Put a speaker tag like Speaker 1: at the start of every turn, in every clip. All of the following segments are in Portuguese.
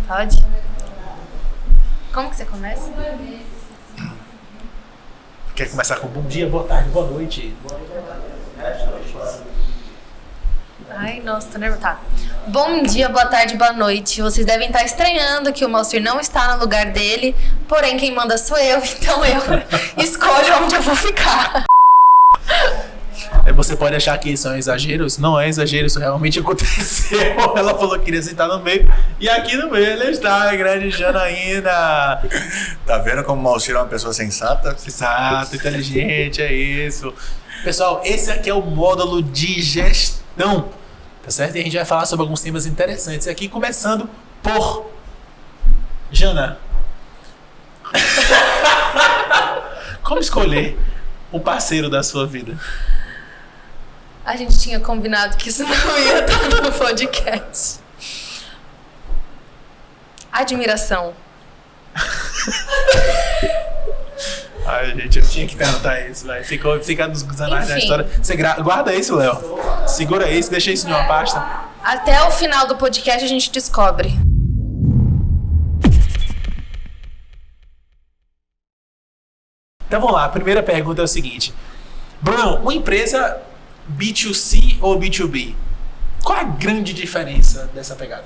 Speaker 1: Pode? Como que você começa?
Speaker 2: Quer começar com bom dia, boa tarde, boa noite?
Speaker 1: Ai, nossa, tô nervosa. Tá. Bom dia, boa tarde, boa noite. Vocês devem estar estranhando que o Moacir não está no lugar dele, porém quem manda sou eu, então eu escolho onde eu vou ficar.
Speaker 2: Você pode achar que isso é um exagero, isso não é exagero, isso realmente aconteceu. Ela falou que queria sentar no meio, e aqui no meio ele está, a grande Janaína.
Speaker 3: Tá vendo como o Moacir é uma pessoa sensata?
Speaker 2: Sensato, inteligente, é isso. Pessoal, esse aqui é o módulo de gestão, tá certo? E a gente vai falar sobre alguns temas interessantes aqui, começando por Jana. Como escolher o parceiro da sua vida?
Speaker 1: A gente tinha combinado que isso não ia estar no podcast. Admiração.
Speaker 2: Ai, gente, eu tinha que perguntar isso, velho. Fica nos anais da história. Você guarda isso, Léo. Segura isso, deixa isso em uma pasta.
Speaker 1: Até o final do podcast a gente descobre.
Speaker 2: Então vamos lá, a primeira pergunta é o seguinte. Bruno, uma empresa B2C ou B2B? Qual é a grande diferença dessa pegada?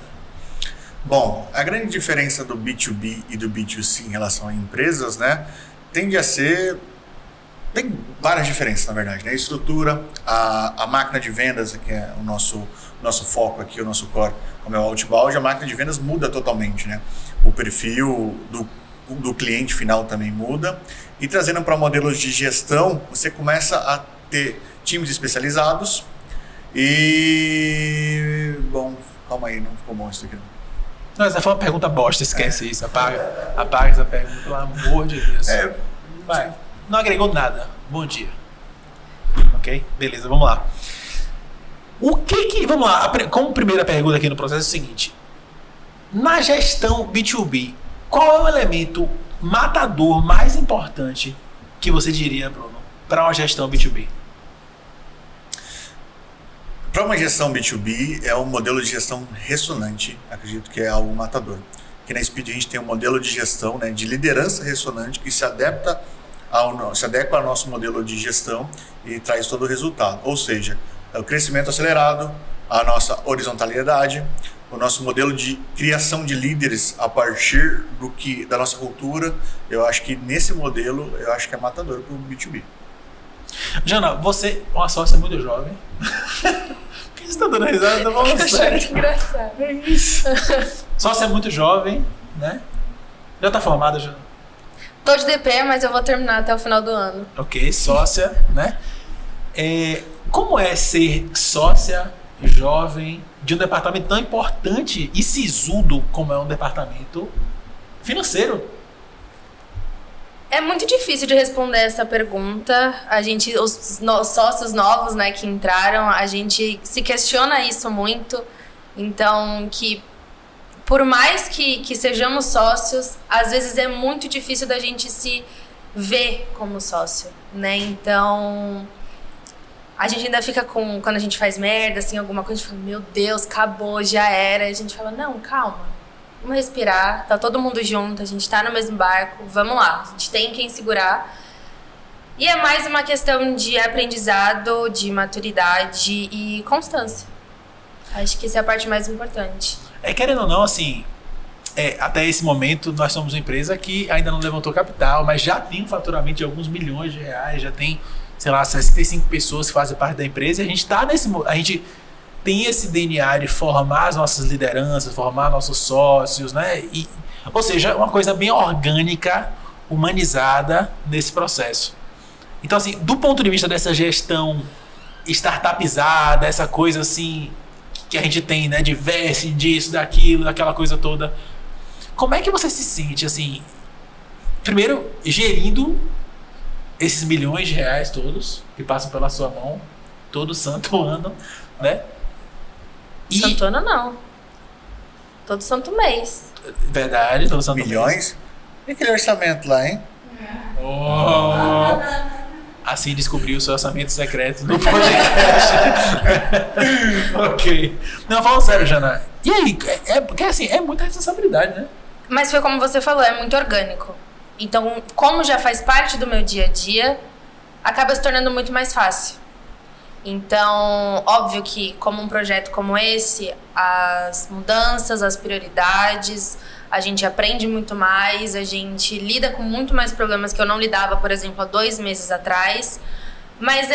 Speaker 3: Bom, a grande diferença do B2B e do B2C em relação a empresas, né, tende a ser... Tem várias diferenças, na verdade, né? A estrutura, a máquina de vendas, que é o nosso foco aqui, o nosso core, como é o outbound, a máquina de vendas muda totalmente, né? O perfil do cliente final também muda. E trazendo para modelos de gestão, você começa a ter times especializados e... Bom, calma aí, não ficou bom isso aqui.
Speaker 2: Não, essa foi uma pergunta bosta, esquece isso, apaga essa pergunta, pelo amor de Deus. Vai, não agregou nada. Bom dia. Ok? Beleza, vamos lá. Vamos lá, como primeira pergunta aqui no processo é o seguinte. Na gestão B2B, qual é o elemento matador mais importante que você diria, Bruno, para uma gestão B2B?
Speaker 3: Para uma gestão B2B, é um modelo de gestão ressonante, acredito que é algo matador. Aqui na Speed a gente tem um modelo de gestão, né, de liderança ressonante que se adequa ao nosso modelo de gestão e traz todo o resultado. Ou seja, é o crescimento acelerado, a nossa horizontalidade, o nosso modelo de criação de líderes a partir da nossa cultura. Eu acho que nesse modelo, eu acho que é matador para o B2B.
Speaker 2: Jana, você é uma sócia muito jovem. Por que você está dando risada? Tá falando sério.
Speaker 1: Muito engraçado.
Speaker 2: É isso. Sócia muito jovem, né? Já tá formada, Jana?
Speaker 1: Tô de DP, mas eu vou terminar até o final do ano.
Speaker 2: Ok, sócia, né? Como é ser sócia jovem de um departamento tão importante e sisudo como é um departamento financeiro?
Speaker 1: É muito difícil de responder essa pergunta. Os sócios novos, né, que entraram, a gente se questiona isso muito. Então, que por mais que sejamos sócios, às vezes é muito difícil da gente se ver como sócio, né? Então, a gente ainda fica quando a gente faz merda, assim, alguma coisa, a gente fala, meu Deus, acabou, já era. E a gente fala, não, calma. Vamos respirar, tá todo mundo junto, a gente tá no mesmo barco, vamos lá, a gente tem quem segurar. E é mais uma questão de aprendizado, de maturidade e constância. Acho que essa é a parte mais importante.
Speaker 2: Querendo ou não, assim, até esse momento nós somos uma empresa que ainda não levantou capital, mas já tem um faturamento de alguns milhões de reais, já tem, sei lá, 65 pessoas que fazem parte da empresa e a gente tem esse DNA de formar as nossas lideranças, formar nossos sócios, né? Ou seja, uma coisa bem orgânica, humanizada nesse processo. Então, assim, do ponto de vista dessa gestão startupizada, essa coisa assim que a gente tem, né, de vesting, disso, daquilo, daquela coisa toda, como é que você se sente, assim, primeiro, gerindo esses milhões de reais todos que passam pela sua mão todo santo ano, né?
Speaker 1: Santo ano não. Todo santo mês.
Speaker 2: Verdade, todo santo
Speaker 3: milhões?
Speaker 2: mês.
Speaker 3: E aquele orçamento lá, hein?
Speaker 2: Assim descobriu o seu orçamento secreto no podcast. Ok. Não, falando sério, Jana. E aí, porque assim, é muita responsabilidade, né?
Speaker 1: Mas foi como você falou, é muito orgânico. Então, como já faz parte do meu dia a dia, acaba se tornando muito mais fácil. Então, óbvio que como um projeto como esse, as mudanças, as prioridades, a gente aprende muito mais, a gente lida com muito mais problemas que eu não lidava, por exemplo, há 2 meses atrás. Mas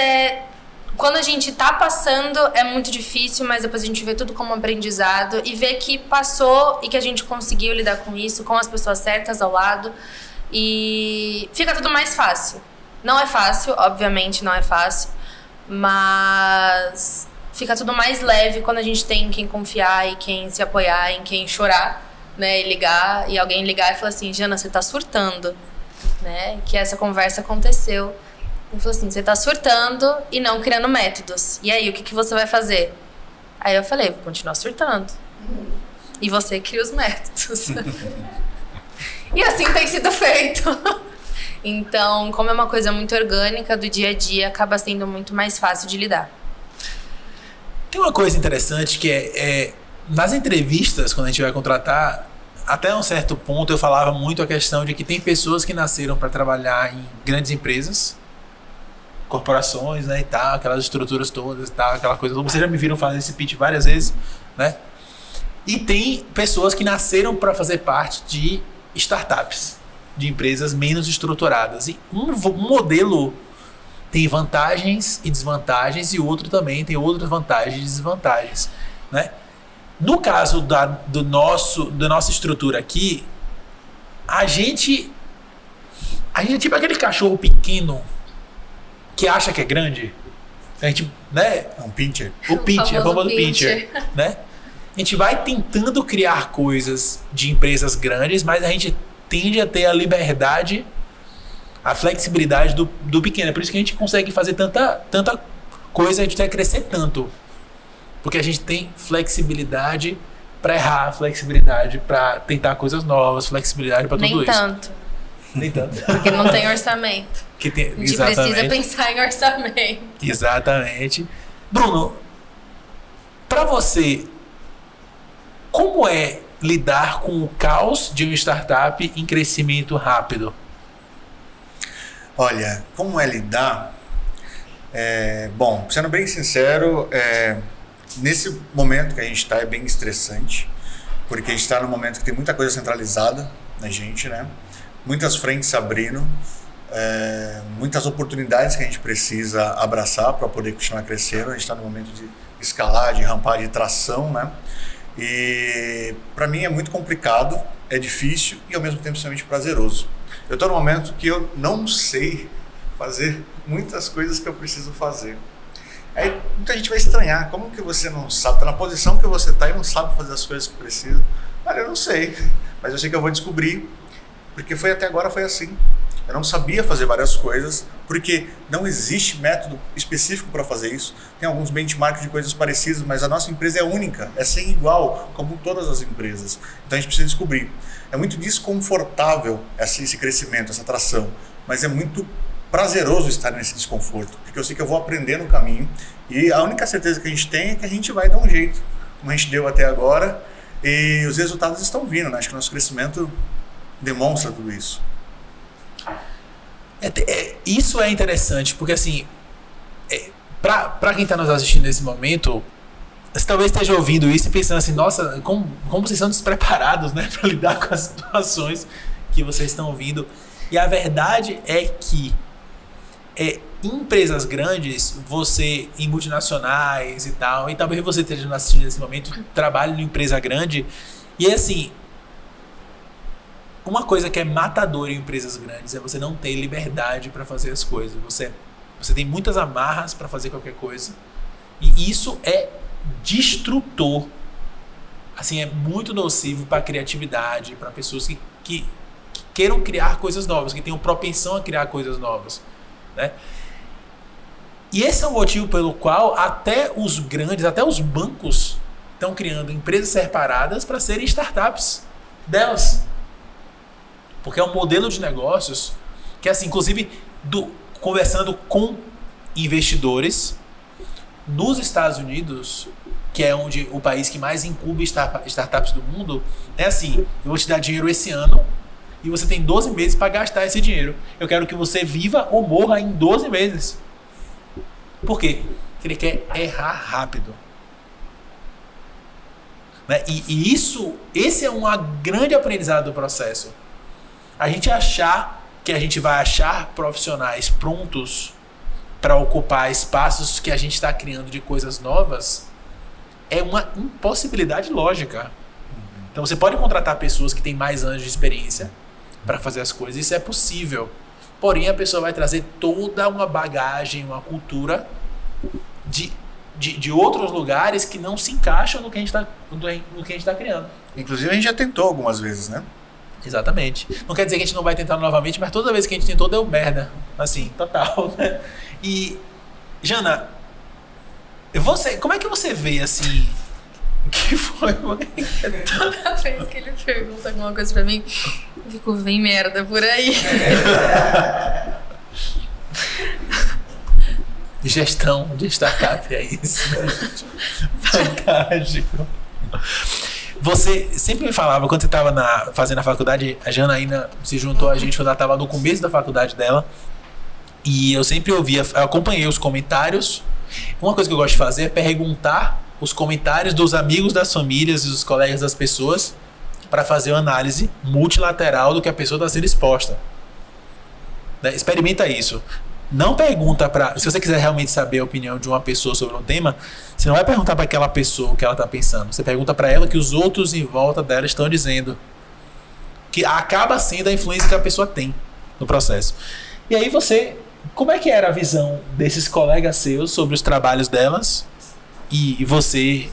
Speaker 1: quando a gente tá passando, é muito difícil, mas depois a gente vê tudo como aprendizado e vê que passou e que a gente conseguiu lidar com isso, com as pessoas certas ao lado, e fica tudo mais fácil. Não é fácil, obviamente não é fácil, mas fica tudo mais leve quando a gente tem em quem confiar e quem se apoiar, em quem chorar, né, e ligar, e alguém ligar e falar assim, Jana, você tá surtando, né, que essa conversa aconteceu. Ele falou assim, você tá surtando e não criando métodos. E aí, o que você vai fazer? Aí eu falei, vou continuar surtando. E você cria os métodos. E assim tem sido feito. Então, como é uma coisa muito orgânica do dia a dia, acaba sendo muito mais fácil de lidar.
Speaker 2: Tem uma coisa interessante que nas entrevistas, quando a gente vai contratar, até um certo ponto eu falava muito a questão de que tem pessoas que nasceram para trabalhar em grandes empresas, corporações, né, e tal, aquelas estruturas todas e tal, aquela coisa. Vocês já me viram fazer esse pitch várias vezes, né? E tem pessoas que nasceram para fazer parte de startups, de empresas menos estruturadas. E um modelo tem vantagens e desvantagens e o outro também tem outras vantagens e desvantagens, né? No caso da nossa estrutura aqui, a gente é tipo aquele cachorro pequeno que acha que é grande. A gente, né?
Speaker 3: É um pincher.
Speaker 2: O pincher, o famoso pincher, né? A gente vai tentando criar coisas de empresas grandes, mas a gente tende a ter a liberdade, a flexibilidade do pequeno. É por isso que a gente consegue fazer tanta coisa, a gente vai crescer tanto. Porque a gente tem flexibilidade para errar, flexibilidade para tentar coisas novas, flexibilidade para tudo
Speaker 1: Nem
Speaker 2: isso.
Speaker 1: tanto.
Speaker 2: Nem tanto.
Speaker 1: Porque não tem orçamento. A gente precisa pensar em orçamento.
Speaker 2: Exatamente. Bruno, para você, como é lidar com o caos de uma startup em crescimento rápido?
Speaker 3: Olha, como é lidar? Bom, sendo bem sincero, nesse momento que a gente está é bem estressante, porque a gente está num momento que tem muita coisa centralizada na gente, né? Muitas frentes se abrindo, muitas oportunidades que a gente precisa abraçar para poder continuar crescendo. A gente está no momento de escalar, de rampar, de tração, né? E para mim é muito complicado, é difícil e ao mesmo tempo extremamente prazeroso. Eu estou num momento que eu não sei fazer muitas coisas que eu preciso fazer. Aí muita gente vai estranhar, como que você não sabe, está na posição que você está e não sabe fazer as coisas que precisa. Olha, eu não sei, mas eu sei que eu vou descobrir, porque até agora foi assim. Eu não sabia fazer várias coisas, porque não existe método específico para fazer isso. Tem alguns benchmarks de coisas parecidas, mas a nossa empresa é única, é sem igual, como todas as empresas. Então a gente precisa descobrir. É muito desconfortável esse crescimento, essa atração, mas é muito prazeroso estar nesse desconforto, porque eu sei que eu vou aprender no caminho e a única certeza que a gente tem é que a gente vai dar um jeito, como a gente deu até agora, e os resultados estão vindo, né? Acho que o nosso crescimento demonstra tudo isso.
Speaker 2: Isso é interessante, porque assim, para quem está nos assistindo nesse momento, você talvez esteja ouvindo isso e pensando assim, nossa, como vocês são despreparados, né, para lidar com as situações que vocês estão ouvindo. E a verdade é que em empresas grandes, em multinacionais e tal, e talvez você esteja nos assistindo nesse momento, trabalhe numa empresa grande, e assim, uma coisa que é matadora em empresas grandes é você não ter liberdade para fazer as coisas. Você tem muitas amarras para fazer qualquer coisa. E isso é destrutor. Assim, é muito nocivo para a criatividade, para pessoas que queiram criar coisas novas, que tenham propensão a criar coisas novas, né? E esse é o motivo pelo qual até os grandes, até os bancos estão criando empresas separadas para serem startups delas. Porque é um modelo de negócios que, assim, inclusive, conversando com investidores nos Estados Unidos, que é onde o país que mais incuba startups do mundo, é assim: eu vou te dar dinheiro esse ano e você tem 12 meses para gastar esse dinheiro. Eu quero que você viva ou morra em 12 meses. Por quê? Porque ele quer errar rápido. Né? E esse é um grande aprendizado do processo. A gente achar que a gente vai achar profissionais prontos para ocupar espaços que a gente está criando de coisas novas é uma impossibilidade lógica. Então você pode contratar pessoas que têm mais anos de experiência para fazer as coisas, isso é possível. Porém, a pessoa vai trazer toda uma bagagem, uma cultura de outros lugares que não se encaixam no que a gente está criando.
Speaker 3: Inclusive, a gente já tentou algumas vezes, né?
Speaker 2: Exatamente. Não quer dizer que a gente não vai tentar novamente, mas toda vez que a gente tentou, deu merda. Assim, total, né? E, Jana, como é que você vê, assim, que foi?
Speaker 1: Toda vez que ele pergunta alguma coisa pra mim, eu fico, vem merda por aí.
Speaker 2: Gestão de startup, é isso. Fantástico. Você sempre me falava, quando você estava fazendo a faculdade, a Janaína se juntou a gente quando ela estava no começo da faculdade dela, e eu sempre ouvia, eu acompanhei os comentários. Uma coisa que eu gosto de fazer é perguntar os comentários dos amigos, das famílias e dos colegas das pessoas para fazer uma análise multilateral do que a pessoa está sendo exposta. Né? Experimenta isso. Não pergunta se você quiser realmente saber a opinião de uma pessoa sobre um tema, você não vai perguntar para aquela pessoa o que ela está pensando. Você pergunta para ela o que os outros em volta dela estão dizendo. Que acaba sendo a influência que a pessoa tem no processo. E aí como é que era a visão desses colegas seus sobre os trabalhos delas e você?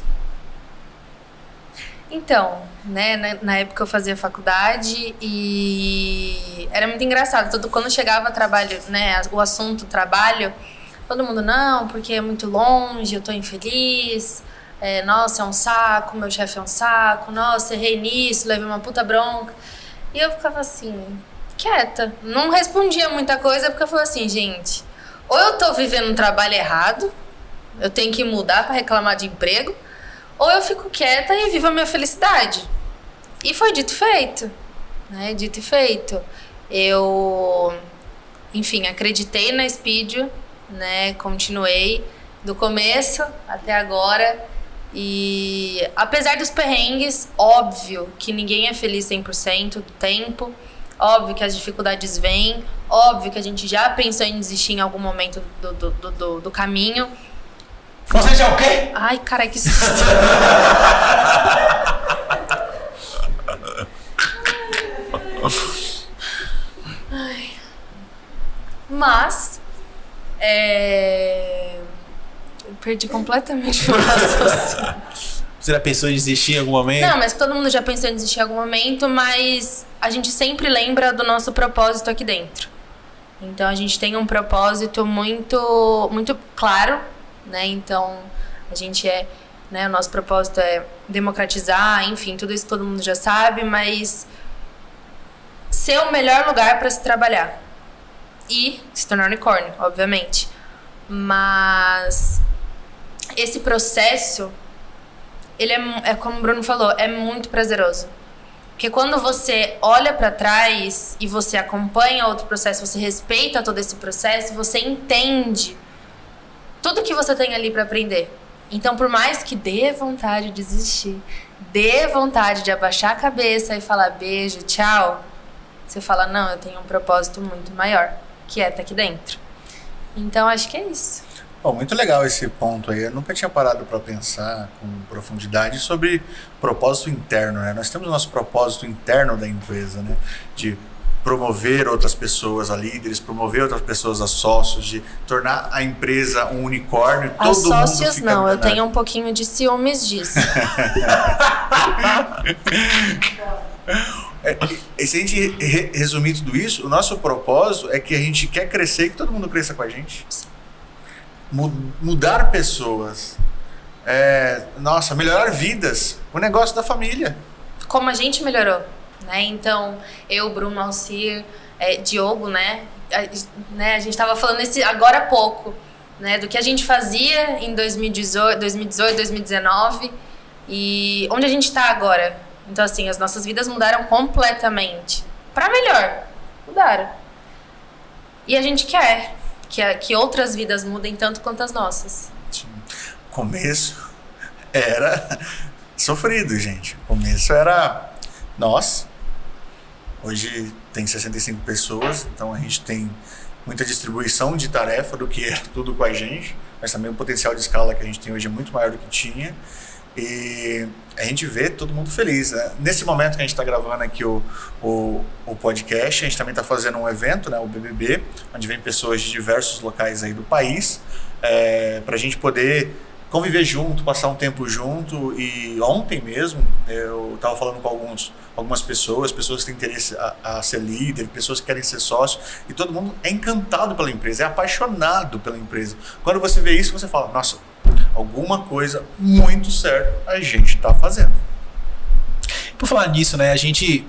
Speaker 1: Então, né, na época eu fazia faculdade e era muito engraçado. Quando chegava trabalho, né, o assunto trabalho, todo mundo, não, porque é muito longe, eu tô infeliz, nossa, é um saco, meu chefe é um saco, nossa, errei nisso, levei uma puta bronca. E eu ficava assim, quieta, não respondia muita coisa, porque eu falava assim, gente, ou eu tô vivendo um trabalho errado, eu tenho que mudar pra reclamar de emprego, ou eu fico quieta e vivo a minha felicidade. E foi dito e feito, né? Dito e feito. Eu, enfim, acreditei na Speedio, né? Continuei do começo até agora. E apesar dos perrengues, óbvio que ninguém é feliz 100% do tempo. Óbvio que as dificuldades vêm. Óbvio que a gente já pensou em desistir em algum momento do caminho.
Speaker 2: Você já o quê?
Speaker 1: Ai, carai, que susto. Ai. Mas, eu perdi completamente o raciocínio.
Speaker 2: Você já pensou em desistir em algum momento?
Speaker 1: Não, mas todo mundo já pensou em desistir em algum momento, mas a gente sempre lembra do nosso propósito aqui dentro. Então, a gente tem um propósito muito, muito claro, né? Então, a gente né, o nosso propósito é democratizar, enfim, tudo isso todo mundo já sabe, mas ser o melhor lugar para se trabalhar e se tornar unicórnio, obviamente. Mas esse processo, ele é como o Bruno falou, é muito prazeroso. Porque quando você olha para trás e você acompanha outro processo, você respeita todo esse processo, você entende tudo que você tem ali para aprender. Então, por mais que dê vontade de desistir, dê vontade de abaixar a cabeça e falar beijo, tchau, você fala, não, eu tenho um propósito muito maior, que é estar aqui dentro. Então, acho que é isso.
Speaker 3: Bom, muito legal esse ponto aí. Eu nunca tinha parado para pensar com profundidade sobre propósito interno, né? Nós temos o nosso propósito interno da empresa, né? De promover outras pessoas a líderes, promover outras pessoas a sócios, de tornar a empresa um unicórnio.
Speaker 1: A
Speaker 3: todo
Speaker 1: sócios
Speaker 3: mundo fica
Speaker 1: não,
Speaker 3: milionário.
Speaker 1: eu tenho um pouquinho de ciúmes disso.
Speaker 3: E se a gente resumir tudo isso, o nosso propósito é que a gente quer crescer e que todo mundo cresça com a gente. Mudar pessoas, melhorar vidas, o negócio da família.
Speaker 1: Como a gente melhorou, né? Então, eu, Bruno, Alcir, Diogo, né? A gente tava falando agora há pouco. né? Do que a gente fazia em 2018, 2019 e onde a gente tá agora. Então, assim, as nossas vidas mudaram completamente. Pra melhor. Mudaram. E a gente quer que outras vidas mudem tanto quanto as nossas.
Speaker 3: Sim. O começo era sofrido, gente. O começo era nós. Hoje tem 65 pessoas, então a gente tem muita distribuição de tarefa do que era tudo com a gente, mas também o potencial de escala que a gente tem hoje é muito maior do que tinha. E a gente vê todo mundo feliz, né? Nesse momento que a gente está gravando aqui o podcast, a gente também está fazendo um evento, né, o BBB, onde vem pessoas de diversos locais aí do país, para a gente poder conviver junto, passar um tempo junto. E ontem mesmo eu estava falando com algumas pessoas que têm interesse a ser líder, pessoas que querem ser sócio, e todo mundo é encantado pela empresa, é apaixonado pela empresa. Quando você vê isso, você fala, nossa, alguma coisa muito certa a gente está fazendo.
Speaker 2: Por falar nisso, né, a gente,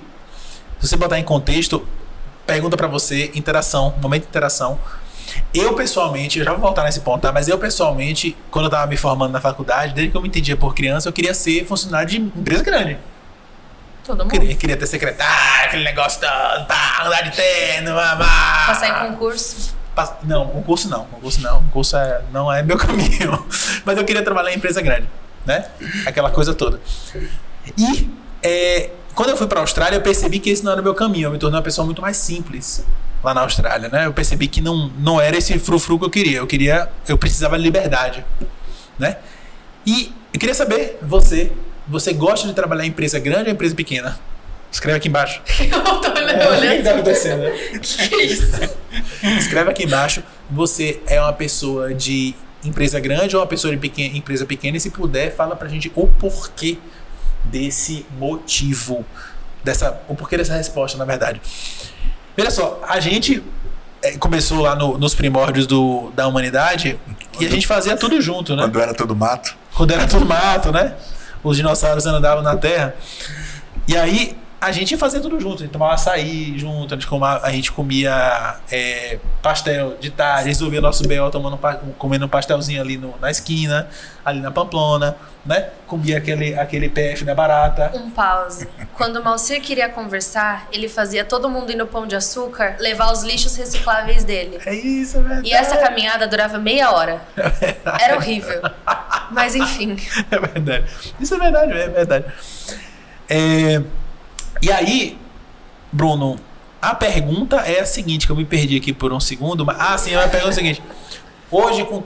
Speaker 2: se você botar em contexto, pergunta para você, interação, momento de interação. Eu pessoalmente, eu já vou voltar nesse ponto, tá? Mas eu pessoalmente, quando eu tava me formando na faculdade, desde que eu me entendia por criança, eu queria ser funcionário de empresa grande.
Speaker 1: Todo mundo.
Speaker 2: Queria ter secretário, aquele negócio todo, andar de terno,
Speaker 1: passar em concurso.
Speaker 2: Não, concurso não. Concurso não é meu caminho. Mas eu queria trabalhar em empresa grande, né? Aquela coisa toda. E quando eu fui para a Austrália, eu percebi que esse não era o meu caminho. Eu me tornei uma pessoa muito mais simples lá na Austrália, né? Eu percebi que não era esse frufru que eu queria. Eu precisava de liberdade, né? E eu queria saber, você gosta de trabalhar em empresa grande ou empresa pequena? Escreve aqui embaixo.
Speaker 1: Eu tô olhando.
Speaker 2: O que tá acontecendo, né?
Speaker 1: Que é isso?
Speaker 2: Escreve aqui embaixo. Você é uma pessoa de empresa grande ou uma pessoa de empresa pequena? E se puder, fala pra gente o porquê desse motivo. O porquê dessa resposta, na verdade. Veja só, a gente começou lá nos primórdios da humanidade e a gente fazia tudo junto, né?
Speaker 3: Quando era tudo mato.
Speaker 2: Quando era tudo mato, né? Os dinossauros andavam na Terra. E aí a gente fazia tudo junto, a gente tomava açaí junto, a gente comia pastel de tarde, resolvia nosso B.O. comendo um pastelzinho ali na esquina, ali na Pamplona, né? Comia aquele PF na barata.
Speaker 1: Um pause. Quando o Malcir queria conversar, ele fazia todo mundo ir no Pão de Açúcar levar os lixos recicláveis dele.
Speaker 2: É isso, é verdade.
Speaker 1: E essa caminhada durava meia hora. Era horrível. Mas enfim.
Speaker 2: É verdade. Isso é verdade, é verdade. E aí, Bruno, a pergunta é a seguinte, que eu me perdi aqui por um segundo, mas sim, a pergunta é a seguinte: hoje com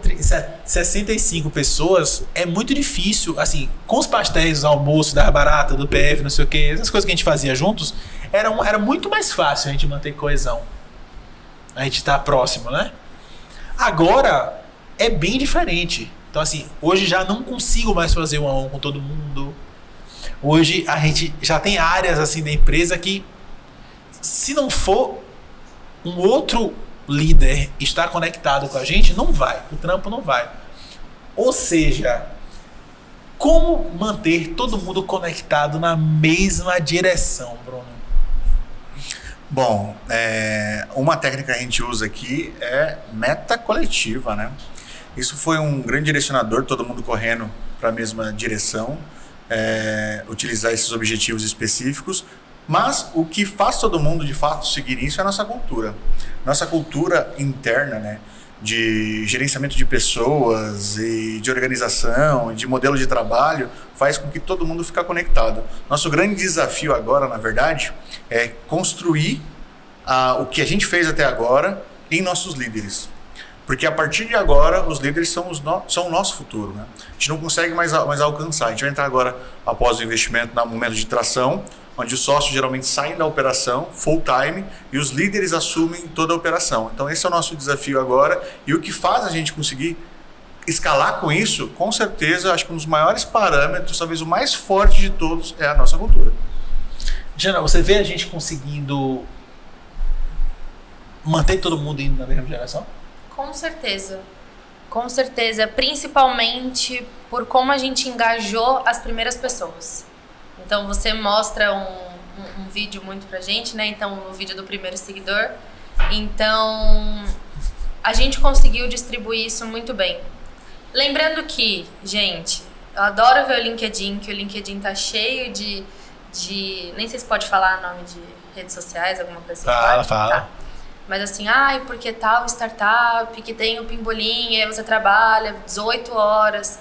Speaker 2: 65 pessoas é muito difícil, assim, com os pastéis, os almoços da barata, do PF, não sei o que, essas coisas que a gente fazia juntos, era muito mais fácil a gente manter coesão, a gente tá próximo, né? Agora é bem diferente. Então, assim, hoje já não consigo mais fazer um a um com todo mundo. Hoje a gente já tem áreas assim da empresa que, se não for um outro líder estar conectado com a gente, não vai, o trampo não vai. Ou seja, como manter todo mundo conectado na mesma direção, Bruno?
Speaker 3: Bom, uma técnica que a gente usa aqui é meta coletiva, né? Isso foi um grande direcionador, todo mundo correndo para a mesma direção. Utilizar esses objetivos específicos, mas o que faz todo mundo de fato seguir isso é a nossa cultura. Nossa cultura interna, né, de gerenciamento de pessoas e de organização, de modelo de trabalho, faz com que todo mundo fique conectado. Nosso grande desafio agora, na verdade, é construir o que a gente fez até agora em nossos líderes. Porque a partir de agora, os líderes são o nosso futuro, né? A gente não consegue mais alcançar. A gente vai entrar agora, após o investimento, no momento de tração, onde os sócios geralmente saem da operação full time e os líderes assumem toda a operação. Então esse é o nosso desafio agora, e o que faz a gente conseguir escalar com isso, com certeza, acho que um dos maiores parâmetros, talvez o mais forte de todos, é a nossa cultura.
Speaker 2: Jana, você vê a gente conseguindo manter todo mundo indo na mesma direção?
Speaker 1: Com certeza, principalmente por como a gente engajou as primeiras pessoas. Então você mostra um vídeo muito pra gente, né? Então o vídeo do primeiro seguidor. Então a gente conseguiu distribuir isso muito bem. Lembrando que, gente, eu adoro ver o LinkedIn, que o LinkedIn tá cheio de nem sei se pode falar o nome de redes sociais, alguma coisa assim.
Speaker 2: Fala.
Speaker 1: Tá. Mas assim, porque tal startup que tem o pimbolim, aí você trabalha 18 horas.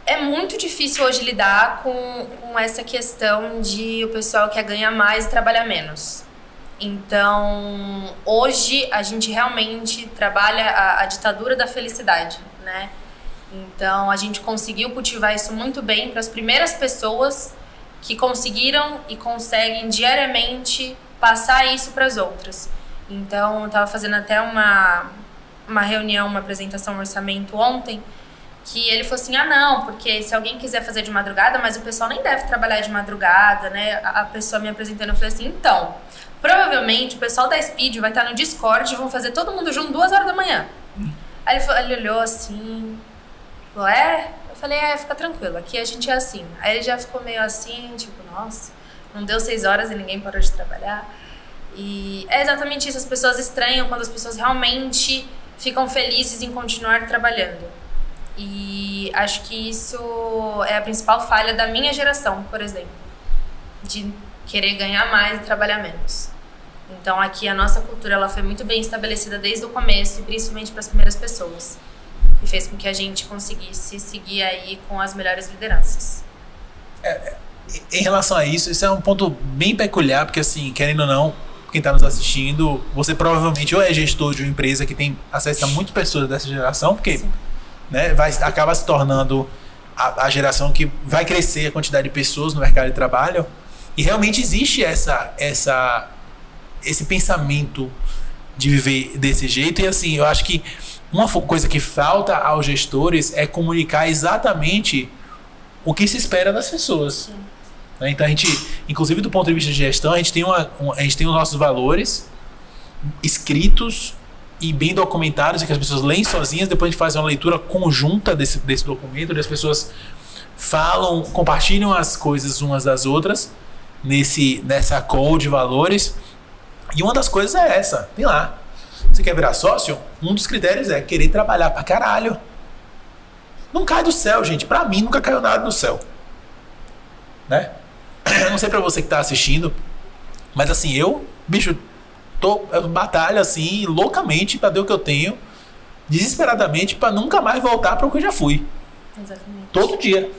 Speaker 1: É muito difícil hoje lidar com essa questão de o pessoal quer ganhar mais e trabalhar menos. Então, hoje a gente realmente trabalha a ditadura da felicidade, né? Então, a gente conseguiu cultivar isso muito bem para as primeiras pessoas que conseguiram e conseguem diariamente passar isso para as outras. Então, eu estava fazendo até uma reunião, uma apresentação, um orçamento ontem, que ele falou assim, não, porque se alguém quiser fazer de madrugada, mas o pessoal nem deve trabalhar de madrugada, né? A pessoa me apresentando, eu falei assim, então, provavelmente o pessoal da Speed vai estar no Discord e vão fazer todo mundo junto 2 horas da manhã. Aí ele olhou assim, falou, Eu falei, fica tranquilo, aqui a gente é assim. Aí ele já ficou meio assim, tipo, nossa, não deu 6 horas e ninguém parou de trabalhar. E é exatamente isso, as pessoas estranham quando as pessoas realmente ficam felizes em continuar trabalhando. E acho que isso é a principal falha da minha geração, por exemplo, de querer ganhar mais e trabalhar menos. Então aqui a nossa cultura ela foi muito bem estabelecida desde o começo, principalmente para as primeiras pessoas, e fez com que a gente conseguisse seguir aí com as melhores lideranças.
Speaker 2: Em relação a isso, esse é um ponto bem peculiar, porque assim, querendo ou não, quem está nos assistindo, você provavelmente ou é gestor de uma empresa que tem acesso a muitas pessoas dessa geração, porque né, acaba se tornando a geração que vai crescer a quantidade de pessoas no mercado de trabalho, e realmente existe esse pensamento de viver desse jeito. E assim, eu acho que uma coisa que falta aos gestores é comunicar exatamente o que se espera das pessoas. Né? Então a gente, inclusive do ponto de vista de gestão, a gente tem os nossos valores escritos e bem documentados, e que as pessoas leem sozinhas, depois a gente faz uma leitura conjunta desse documento, onde as pessoas falam, compartilham as coisas umas das outras nessa call de valores. E uma das coisas é essa, tem lá, você quer virar sócio? Um dos critérios é querer trabalhar pra caralho. Não cai do céu, gente, pra mim nunca caiu nada do céu, né? Eu não sei pra você que tá assistindo, mas assim, eu batalho assim loucamente pra ter o que eu tenho, desesperadamente, pra nunca mais voltar para o que eu já fui.
Speaker 1: Exatamente.
Speaker 2: Todo dia,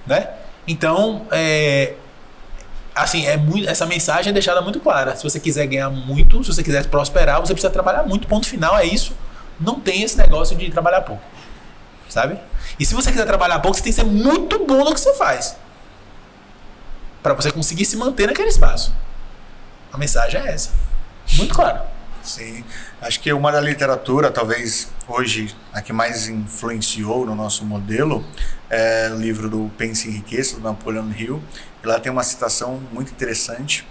Speaker 2: né? Então, assim, essa mensagem é deixada muito clara. Se você quiser ganhar muito, se você quiser prosperar, você precisa trabalhar muito. Ponto final, é isso. Não tem esse negócio de trabalhar pouco, sabe? E se você quiser trabalhar pouco, você tem que ser muito bom no que você faz, para você conseguir se manter naquele espaço. A mensagem é essa. Muito claro.
Speaker 3: Sim. Acho que uma da literatura, talvez hoje, a que mais influenciou no nosso modelo, é o livro do Pense em Riqueza, do Napoleon Hill. E lá tem uma citação muito interessante,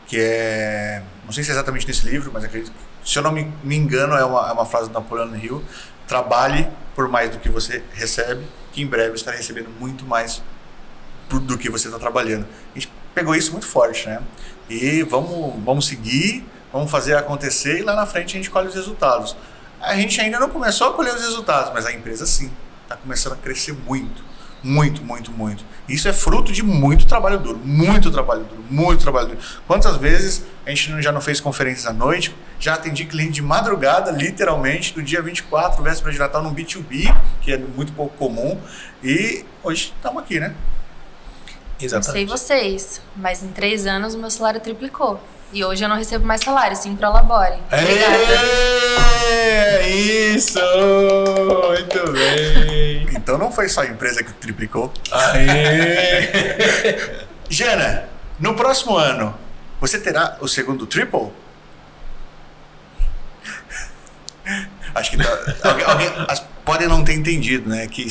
Speaker 3: que é... Não sei se é exatamente nesse livro, mas acredito que, se eu não me engano, é uma frase do Napoleon Hill: trabalhe por mais do que você recebe, que em breve estará recebendo muito mais do que você está trabalhando. A gente pegou isso muito forte, né? E vamos seguir, vamos fazer acontecer, e lá na frente a gente colhe os resultados. A gente ainda não começou a colher os resultados, mas a empresa sim, está começando a crescer muito. Muito, muito, muito. Isso é fruto de muito trabalho duro, muito trabalho duro, muito trabalho duro. Quantas vezes a gente já não fez conferências à noite, já atendi cliente de madrugada, literalmente, do dia 24, véspera de Natal, num B2B, que é muito pouco comum, e hoje estamos aqui, né?
Speaker 2: Exatamente.
Speaker 1: Não sei vocês, mas em 3 anos o meu salário triplicou. E hoje eu não recebo mais salário, sim, prolabore.
Speaker 2: É isso! Muito bem!
Speaker 3: Então não foi só a empresa que triplicou.
Speaker 2: Aê!
Speaker 3: Jana, no próximo ano, você terá o segundo triple? Acho que alguém podem não ter entendido, né? Que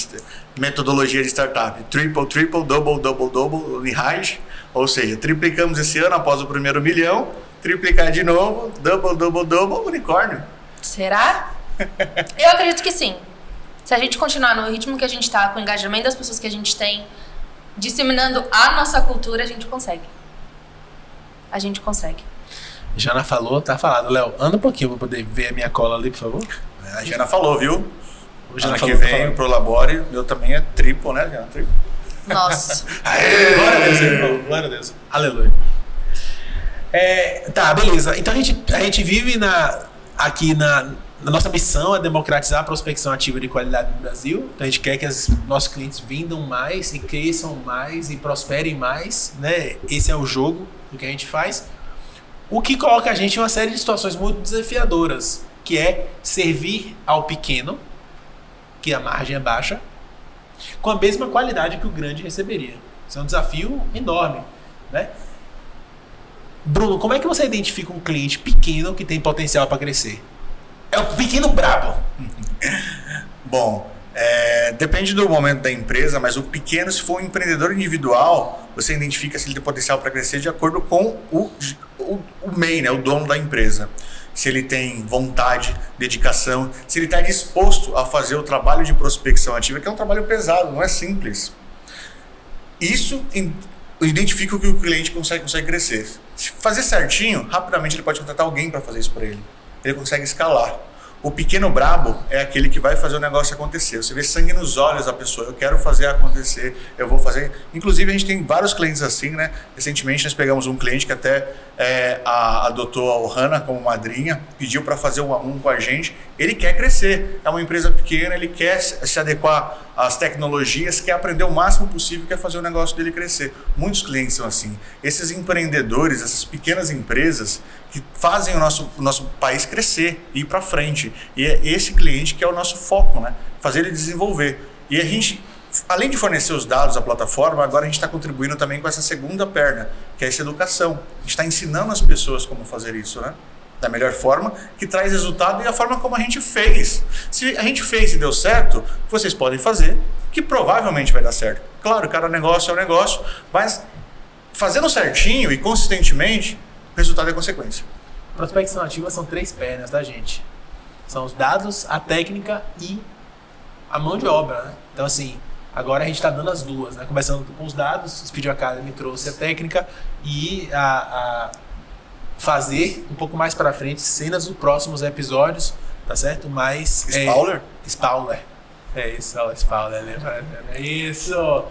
Speaker 3: metodologia de startup. Triple, double, unihage. Ou seja, triplicamos esse ano após o primeiro milhão, triplicar de novo, double, unicórnio.
Speaker 1: Será? Eu acredito que sim. Se a gente continuar no ritmo que a gente tá, com o engajamento das pessoas que a gente tem, disseminando a nossa cultura, a gente consegue. A gente consegue.
Speaker 2: Jana falou, tá falado. Léo, anda um pouquinho pra poder ver a minha cola ali, por favor.
Speaker 3: A Jana falou, viu?
Speaker 2: O Jana
Speaker 3: Ano
Speaker 2: falou,
Speaker 3: que
Speaker 2: tá
Speaker 3: vem
Speaker 2: falando.
Speaker 3: pro Labore, meu também é triplo, né, Jana? Triplo.
Speaker 1: Nossa.
Speaker 2: Glória a Deus, irmão. Glória a Deus. Aleluia. Tá, beleza. Então a gente vive aqui na nossa missão é democratizar a prospecção ativa de qualidade no Brasil. Então a gente quer que os nossos clientes vendam mais e cresçam mais e prosperem mais, né? Esse é o jogo do que a gente faz. O que coloca a gente em uma série de situações muito desafiadoras, que é servir ao pequeno, que a margem é baixa, com a mesma qualidade que o grande receberia. Isso é um desafio enorme, né? Bruno, como é que você identifica um cliente pequeno que tem potencial para crescer? É o pequeno brabo.
Speaker 3: Bom, depende do momento da empresa, mas o pequeno, se for um empreendedor individual, você identifica se ele tem potencial para crescer de acordo com o MEI, né, o dono da empresa. Se ele tem vontade, dedicação, se ele está disposto a fazer o trabalho de prospecção ativa, que é um trabalho pesado, não é simples. Isso identifica o que o cliente consegue crescer. Se fazer certinho, rapidamente ele pode contratar alguém para fazer isso para ele. Ele consegue escalar. O pequeno brabo é aquele que vai fazer o negócio acontecer. Você vê sangue nos olhos da pessoa. Eu quero fazer acontecer, eu vou fazer. Inclusive, a gente tem vários clientes assim, né? Recentemente, nós pegamos um cliente que até adotou a Ohana como madrinha, pediu para fazer um a um com a gente. Ele quer crescer. É uma empresa pequena, ele quer se adequar às tecnologias, quer aprender o máximo possível, quer fazer o negócio dele crescer. Muitos clientes são assim. Esses empreendedores, essas pequenas empresas que fazem o nosso país crescer, ir para frente. E é esse cliente que é o nosso foco, né? Fazer ele desenvolver. E a gente, além de fornecer os dados à plataforma, agora a gente está contribuindo também com essa segunda perna, que é essa educação. A gente está ensinando as pessoas como fazer isso, né? Da melhor forma, que traz resultado e a forma como a gente fez. Se a gente fez e deu certo, vocês podem fazer, que provavelmente vai dar certo. Claro, cada negócio é um negócio, mas fazendo certinho e consistentemente, o resultado é consequência.
Speaker 2: Prospecção ativa são 3 pernas da gente. São os dados, a técnica e a mão de obra, né? Então, assim, agora a gente está dando as duas, né? Começando com os dados, o Speed Academy trouxe a técnica e a fazer um pouco mais para frente cenas dos próximos episódios, tá certo? Mas
Speaker 3: Spawler?
Speaker 2: Spawler. É isso, ó, Spawler, lembra? É isso.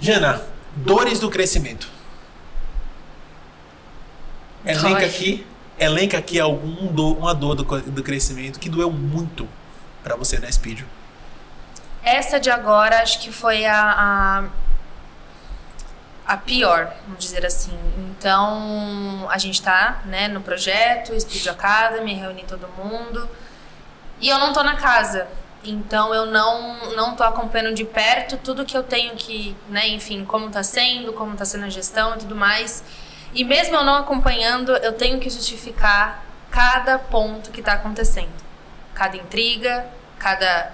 Speaker 2: Jana, dores do crescimento. Elenca aqui uma dor do crescimento que doeu muito para você na Speedio.
Speaker 1: Essa de agora acho que foi a pior, vamos dizer assim. Então, a gente tá, né, no projeto, Speed Academy, reuni todo mundo. E eu não tô na casa. Então, eu não tô acompanhando de perto tudo que eu tenho que, né, enfim, como tá sendo a gestão e tudo mais. E mesmo eu não acompanhando, eu tenho que justificar cada ponto que tá acontecendo. Cada intriga, cada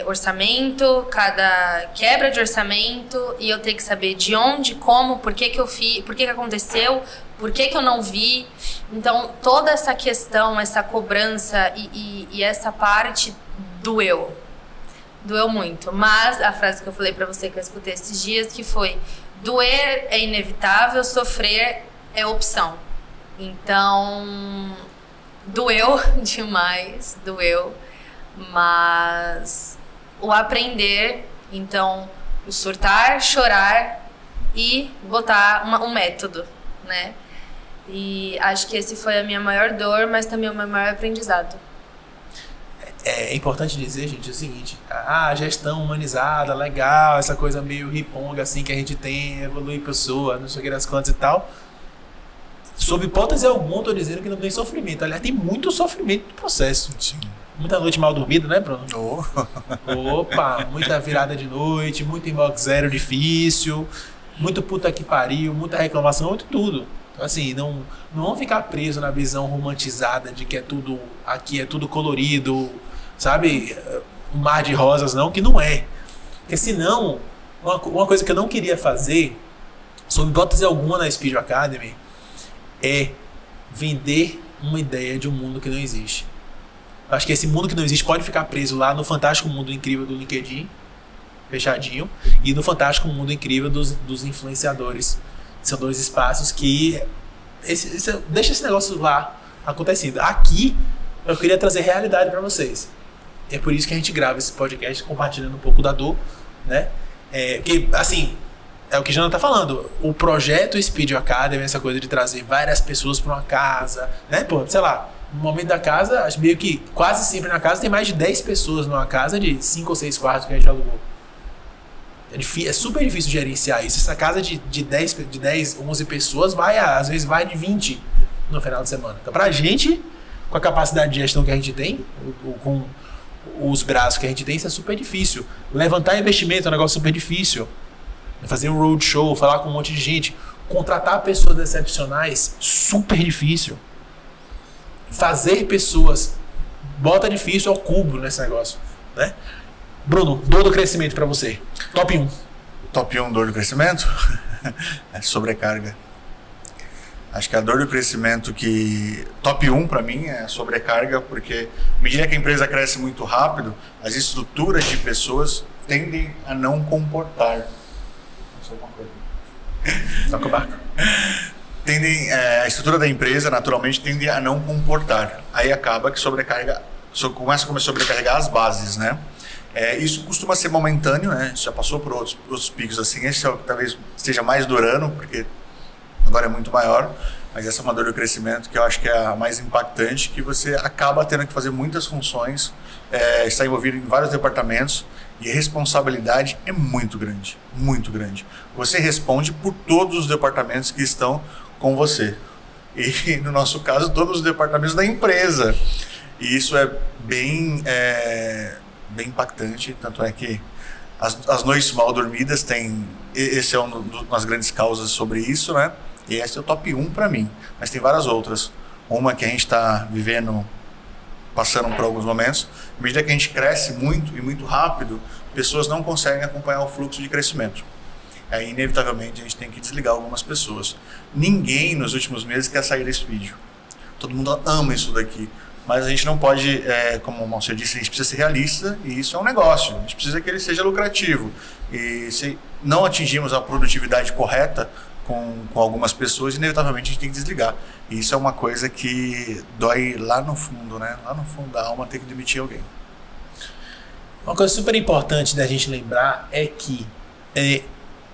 Speaker 1: orçamento, cada quebra de orçamento, e eu tenho que saber de onde, como, por que eu fiz, por que aconteceu, por que eu não vi. Então, toda essa questão, essa cobrança e essa parte doeu muito. Mas a frase que eu falei pra você, que eu escutei esses dias, que foi: doer é inevitável, sofrer é opção. Então, doeu demais, mas o aprender, então, o surtar, chorar e botar um método, né? E acho que esse foi a minha maior dor, mas também o meu maior aprendizado.
Speaker 2: É importante dizer, gente, o seguinte: a gestão humanizada, legal, essa coisa meio riponga assim que a gente tem, evoluir pessoa, não sei o que das contas e tal. Sob hipótese alguma, tô dizendo que não tem sofrimento. Aliás, tem muito sofrimento no processo.
Speaker 3: Sim.
Speaker 2: Muita noite mal dormida, né, Bruno?
Speaker 3: Oh.
Speaker 2: Opa, muita virada de noite, muito inbox zero difícil, muito puta que pariu, muita reclamação, muito tudo. Então, assim, não vão ficar preso na visão romantizada de que aqui é tudo colorido, sabe? Um mar de rosas, não, que não é. Porque senão, uma coisa que eu não queria fazer, sob hipótese alguma na Speed Academy, é vender uma ideia de um mundo que não existe. Eu acho que esse mundo que não existe pode ficar preso lá no fantástico mundo incrível do LinkedIn, fechadinho, e no fantástico mundo incrível dos influenciadores. São 2 espaços que deixa esse negócio lá acontecendo. Aqui, eu queria trazer realidade para vocês. É por isso que a gente grava esse podcast compartilhando um pouco da dor, né? Que, assim, é o que a Jana tá falando. O projeto Speed Academy, essa coisa de trazer várias pessoas para uma casa, né? Pô, sei lá, no momento da casa, acho meio que quase sempre na casa tem mais de 10 pessoas numa casa de 5 ou 6 quartos que a gente alugou. É super difícil gerenciar isso. Essa casa de 10, 11 pessoas às vezes vai de 20 no final de semana. Então, pra gente, com a capacidade de gestão que a gente tem, com os braços que a gente tem, isso é super difícil. Levantar investimento é um negócio super difícil. Fazer um roadshow, falar com um monte de gente, contratar pessoas excepcionais, super difícil. Fazer pessoas, bota difícil ao cubo nesse negócio, né? Bruno, dor do crescimento pra você. Top 1.
Speaker 3: Top 1 dor do crescimento? É sobrecarga. Acho que a dor do crescimento que... Top 1 para mim é sobrecarga, porque à medida que a empresa cresce muito rápido, as estruturas de pessoas tendem a não comportar. Não sei alguma coisa.
Speaker 2: Toca o barco.
Speaker 3: A estrutura da empresa naturalmente tende a não comportar. Aí acaba que começa a sobrecarregar as bases, né? Isso costuma ser momentâneo, né? Já passou por outros picos assim. Esse talvez seja mais durano, porque agora é muito maior, mas essa é uma dor do crescimento que eu acho que é a mais impactante, que você acaba tendo que fazer muitas funções, está envolvido em vários departamentos e a responsabilidade é muito grande, muito grande. Você responde por todos os departamentos que estão com você e, no nosso caso, todos os departamentos da empresa. E isso é bem impactante, tanto é que as noites mal dormidas esse é uma das grandes causas sobre isso, né? E esse é o top 1 para mim, mas tem várias outras. Uma que a gente está passando por alguns momentos, à medida que a gente cresce muito e muito rápido, pessoas não conseguem acompanhar o fluxo de crescimento. Aí, inevitavelmente, a gente tem que desligar algumas pessoas. Ninguém nos últimos meses quer sair desse vídeo. Todo mundo ama isso daqui. Mas a gente não pode, como o Monser disse, a gente precisa ser realista e isso é um negócio. A gente precisa que ele seja lucrativo. E se não atingirmos a produtividade correta com algumas pessoas, inevitavelmente a gente tem que desligar. E isso é uma coisa que dói lá no fundo, né? Lá no fundo da alma, ter que demitir alguém.
Speaker 2: Uma coisa super importante da gente lembrar é que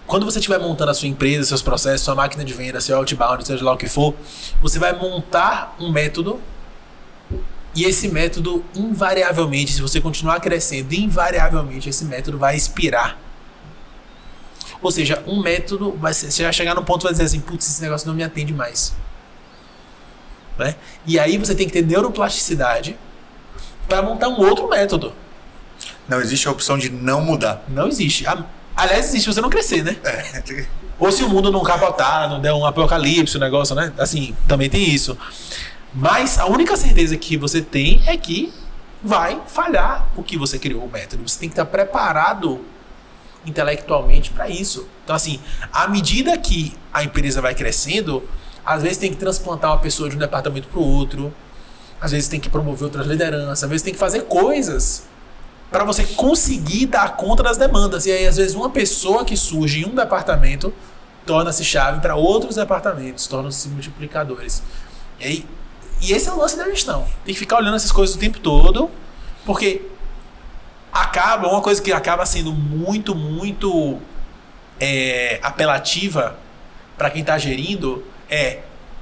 Speaker 2: quando você estiver montando a sua empresa, seus processos, sua máquina de venda, seu outbound, seja lá o que for, você vai montar um método. E esse método, invariavelmente, se você continuar crescendo, invariavelmente esse método vai expirar. Ou seja, um método, você vai chegar num ponto e vai dizer assim, putz, esse negócio não me atende mais. Né? E aí você tem que ter neuroplasticidade para montar um outro método.
Speaker 3: Não existe a opção de não mudar.
Speaker 2: Não existe. Aliás, existe se você não crescer, né? Ou se o mundo não capotar, não der um apocalipse, o negócio, né? Assim, também tem isso. Mas a única certeza que você tem é que vai falhar o que você criou o método. Você tem que estar preparado intelectualmente para isso. Então, assim, à medida que a empresa vai crescendo, às vezes tem que transplantar uma pessoa de um departamento para o outro, às vezes tem que promover outras lideranças, às vezes tem que fazer coisas para você conseguir dar conta das demandas. E aí, às vezes, uma pessoa que surge em um departamento torna-se chave para outros departamentos, tornam-se multiplicadores. E esse é o lance da gestão. Tem que ficar olhando essas coisas o tempo todo, porque uma coisa que acaba sendo muito, muito apelativa para quem está gerindo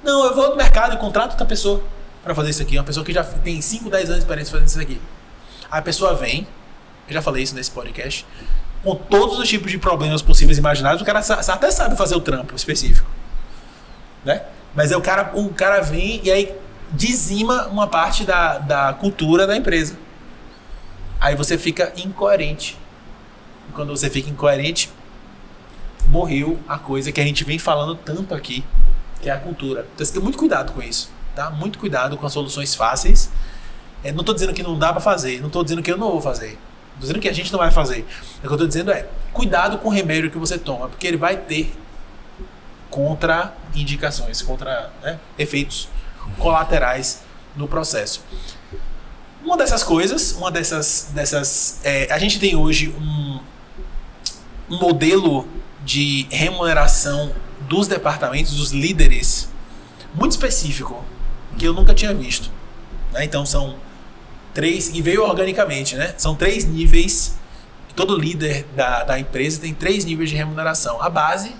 Speaker 2: não, eu vou no mercado e contrato outra pessoa para fazer isso aqui. Uma pessoa que já tem 5, 10 anos de experiência fazendo isso aqui. Aí a pessoa vem, eu já falei isso nesse podcast, com todos os tipos de problemas possíveis e imaginários, o cara até sabe fazer o trampo específico. Né? Mas o cara vem e aí dizima uma parte da cultura da empresa. Aí você fica incoerente. E quando você fica incoerente, morreu a coisa que a gente vem falando tanto aqui, que é a cultura. Então você tem muito cuidado com isso, tá? Muito cuidado com as soluções fáceis. Não estou dizendo que não dá para fazer, não estou dizendo que eu não vou fazer, estou dizendo que a gente não vai fazer. O que eu estou dizendo cuidado com o remédio que você toma, porque ele vai ter contraindicações, efeitos colaterais no processo. Uma dessas coisas, a gente tem hoje um modelo de remuneração dos departamentos, dos líderes, muito específico, que eu nunca tinha visto. Né? Então são 3, e veio organicamente, né? São 3 níveis, todo líder da empresa tem 3 níveis de remuneração. A base,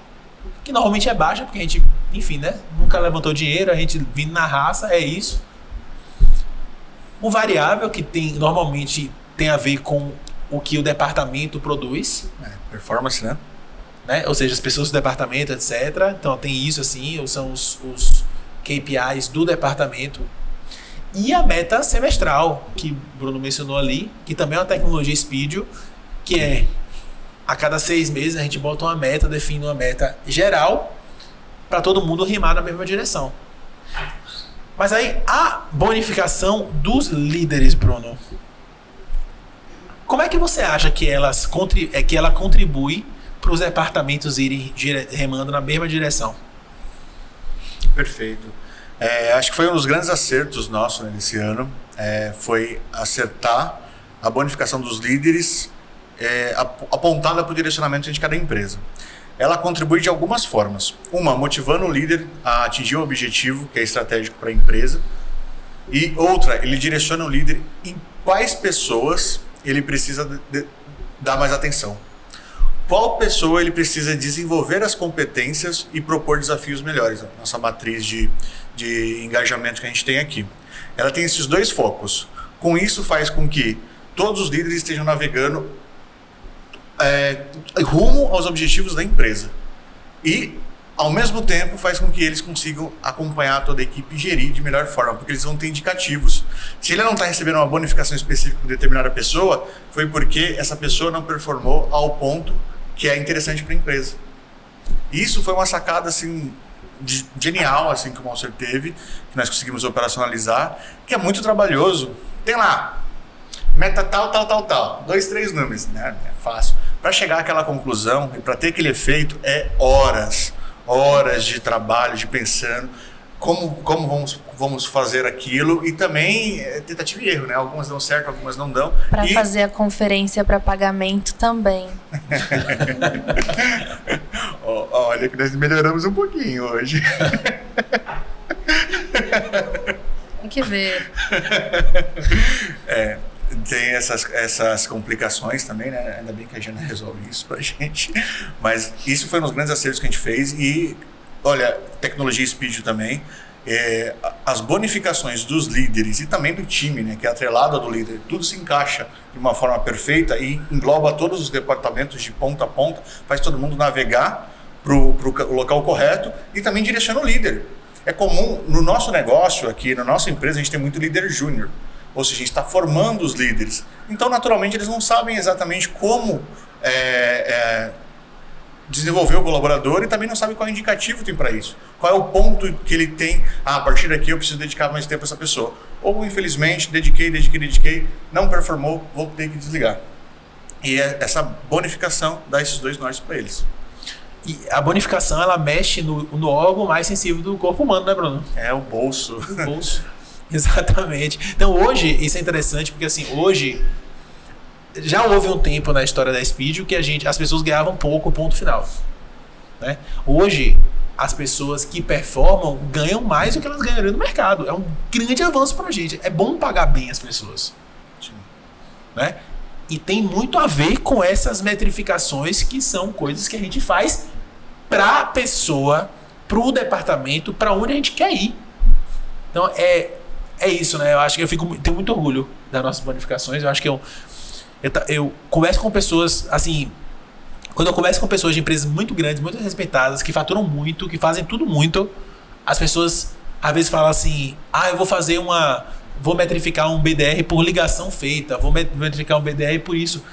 Speaker 2: que normalmente é baixa, porque a gente, enfim, né? Nunca levantou dinheiro, a gente vindo na raça, é isso. O variável, que normalmente tem a ver com o que o departamento produz.
Speaker 3: Performance, né?
Speaker 2: Ou seja, as pessoas do departamento, etc. Então tem isso assim, ou são os KPIs do departamento. E a meta semestral, que o Bruno mencionou ali, que também é uma tecnologia Speedio, que é a cada 6 meses a gente bota uma meta, define uma meta geral para todo mundo rimar na mesma direção. Mas aí a bonificação dos líderes, Bruno, como é que você acha que ela contribui para os departamentos irem remando na mesma direção?
Speaker 3: Perfeito. Acho que foi um dos grandes acertos nossos, né, nesse ano, foi acertar a bonificação dos líderes apontada para o direcionamento de cada empresa. Ela contribui de algumas formas. Uma, motivando o líder a atingir um objetivo que é estratégico para a empresa. E outra, ele direciona o líder em quais pessoas ele precisa dar mais atenção. Qual pessoa ele precisa desenvolver as competências e propor desafios melhores. Nossa matriz de engajamento que a gente tem aqui. Ela tem esses 2 focos. Com isso faz com que todos os líderes estejam navegando rumo aos objetivos da empresa. E, ao mesmo tempo, faz com que eles consigam acompanhar toda a equipe e gerir de melhor forma, porque eles vão ter indicativos. Se ele não está recebendo uma bonificação específica de determinada pessoa, foi porque essa pessoa não performou ao ponto que é interessante para a empresa. Isso foi uma sacada assim, genial assim, que o Monster teve, que nós conseguimos operacionalizar, que é muito trabalhoso. Tem lá, meta tal, 2, 3 números, né? É fácil. Para chegar àquela conclusão e para ter aquele efeito é horas de trabalho, de pensando como vamos fazer aquilo, e também tentativa e erro, né? Algumas dão certo, algumas não dão.
Speaker 1: Para fazer a conferência para pagamento também.
Speaker 3: Olha que nós melhoramos um pouquinho hoje.
Speaker 1: Tem que ver.
Speaker 3: Tem essas complicações também, né? Ainda bem que a Jana resolve isso pra gente. Mas isso foi um dos grandes acertos que a gente fez. E, olha, tecnologia Speedio também. As bonificações dos líderes e também do time, né? Que é atrelado do líder. Tudo se encaixa de uma forma perfeita e engloba todos os departamentos de ponta a ponta. Faz todo mundo navegar pro local correto e também direciona o líder. É comum, no nosso negócio aqui, na nossa empresa, a gente tem muito líder júnior. Ou seja, a gente está formando os líderes. Então, naturalmente, eles não sabem exatamente como desenvolver o colaborador e também não sabem qual indicativo tem para isso. Qual é o ponto que ele tem, a partir daqui eu preciso dedicar mais tempo a essa pessoa. Ou, infelizmente, dediquei, não performou, vou ter que desligar. E essa bonificação dá esses 2 nortes para eles.
Speaker 2: E a bonificação, ela mexe no órgão mais sensível do corpo humano, né, Bruno?
Speaker 3: É o bolso.
Speaker 2: O bolso. Exatamente. Então hoje, isso é interessante porque assim, hoje já houve um tempo na história da Speedio que as pessoas ganhavam pouco, ponto final. Né? Hoje, as pessoas que performam ganham mais do que elas ganhariam no mercado. É um grande avanço pra gente. É bom pagar bem as pessoas.
Speaker 3: Sim.
Speaker 2: Né? E tem muito a ver com essas metrificações que são coisas que a gente faz pra pessoa, pro departamento, pra onde a gente quer ir. Então é isso, né? Eu acho que tenho muito orgulho das nossas bonificações. Eu acho que eu converso com pessoas, assim, quando eu converso com pessoas de empresas muito grandes, muito respeitadas, que faturam muito, que fazem tudo muito, as pessoas às vezes falam assim, eu vou metrificar um BDR por ligação feita, vou metrificar um BDR por isso.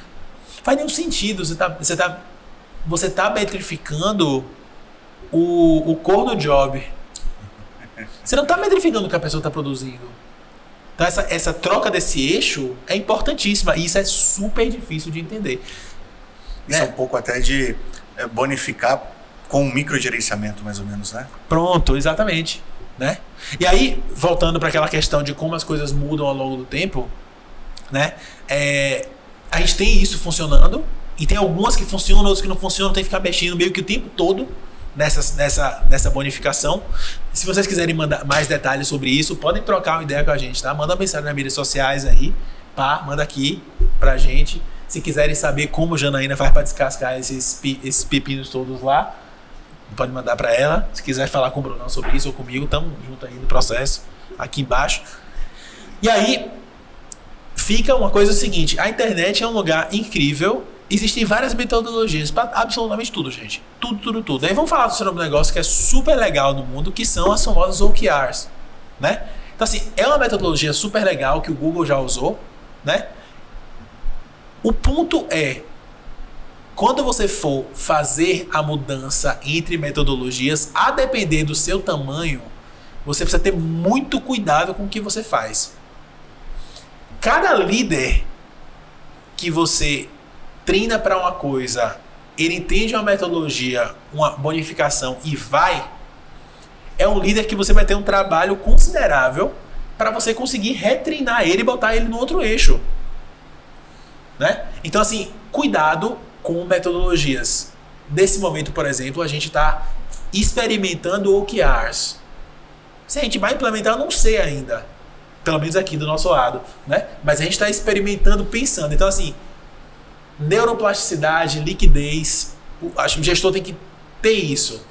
Speaker 2: Faz nenhum sentido, você tá metrificando o core do job. Você não está metrificando o que a pessoa está produzindo. Então essa troca desse eixo é importantíssima e isso é super difícil de entender.
Speaker 3: Isso é um pouco até de bonificar com um microgerenciamento, mais ou menos, né?
Speaker 2: Pronto, exatamente. Né? E aí, voltando para aquela questão de como as coisas mudam ao longo do tempo, né? A gente tem isso funcionando e tem algumas que funcionam, outras que não funcionam, tem que ficar mexendo meio que o tempo todo, nessa bonificação. Se vocês quiserem mandar mais detalhes sobre isso, podem trocar uma ideia com a gente, tá? Manda uma mensagem nas mídias sociais aí, pá, manda aqui pra gente. Se quiserem saber como Janaína faz pra descascar esses pepinos todos lá, pode mandar pra ela. Se quiser falar com o Brunão sobre isso ou comigo, tamo junto aí no processo, aqui embaixo. E aí, fica uma coisa seguinte, a internet é um lugar incrível, existem várias metodologias para absolutamente tudo, gente. Tudo. Aí vamos falar sobre um negócio que é super legal no mundo, que são as famosas OKRs, né? Então assim, é uma metodologia super legal que o Google já usou, né? O ponto é, quando você for fazer a mudança entre metodologias, a depender do seu tamanho, você precisa ter muito cuidado com o que você faz. Cada líder que você treina para uma coisa, ele entende uma metodologia, uma bonificação e vai, é um líder que você vai ter um trabalho considerável para você conseguir retreinar ele e botar ele no outro eixo, né? Então assim, cuidado com metodologias. Nesse momento, por exemplo, a gente está experimentando OKRs. Se a gente vai implementar, eu não sei ainda, pelo menos aqui do nosso lado, né? Mas a gente está experimentando, pensando. Então assim, neuroplasticidade, liquidez, o gestor tem que ter isso.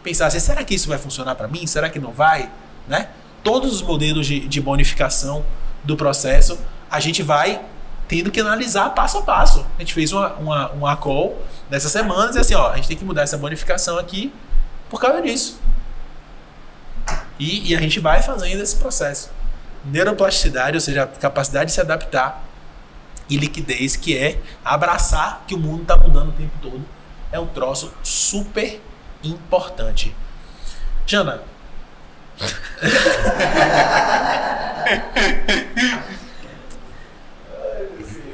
Speaker 2: Pensar assim, será que isso vai funcionar para mim? Será que não vai? Né? Todos os modelos de bonificação do processo, a gente vai tendo que analisar passo a passo. A gente fez uma call nessa semana e assim, ó, a gente tem que mudar essa bonificação aqui por causa disso. E a gente vai fazendo esse processo. Neuroplasticidade, ou seja, a capacidade de se adaptar, e liquidez, que é abraçar que o mundo está mudando o tempo todo, é um troço super importante. Jana.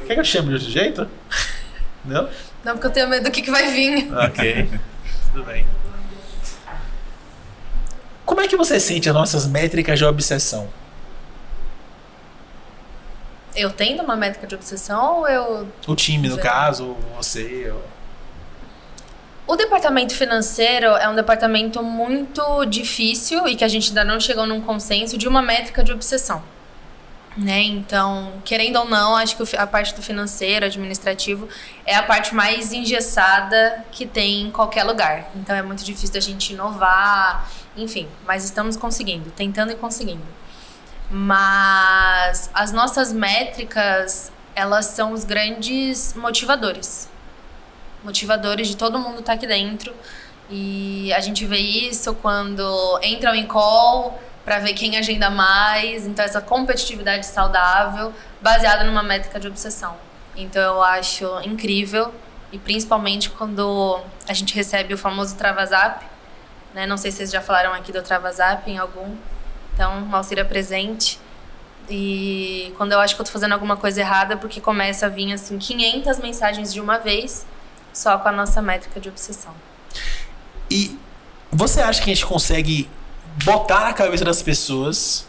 Speaker 2: Quer que eu te chame de outro jeito? Não?
Speaker 1: Não, porque eu tenho medo do que vai vir.
Speaker 2: Ok, tudo bem. Como é que você sente as nossas métricas de obsessão?
Speaker 1: Eu tendo uma métrica de obsessão ou eu...
Speaker 2: O time, no caso, você...
Speaker 1: O departamento financeiro é um departamento muito difícil e que a gente ainda não chegou num consenso de uma métrica de obsessão, né? Então, querendo ou não, acho que a parte do financeiro, administrativo, é a parte mais engessada que tem em qualquer lugar. Então, é muito difícil da gente inovar, enfim. Mas estamos conseguindo, tentando e conseguindo. Mas as nossas métricas, elas são os grandes motivadores de todo mundo estar aqui dentro, e a gente vê isso quando entram em call para ver quem agenda mais, então essa competitividade saudável baseada numa métrica de obsessão. Então eu acho incrível, e principalmente quando a gente recebe o famoso Travazap, né? Não sei se vocês já falaram aqui do Travazap em algum. Então, uma auxília presente. E quando eu acho que eu tô fazendo alguma coisa errada, porque começa a vir, assim, 500 mensagens de uma vez, só com a nossa métrica de obsessão.
Speaker 2: E você acha que a gente consegue botar na cabeça das pessoas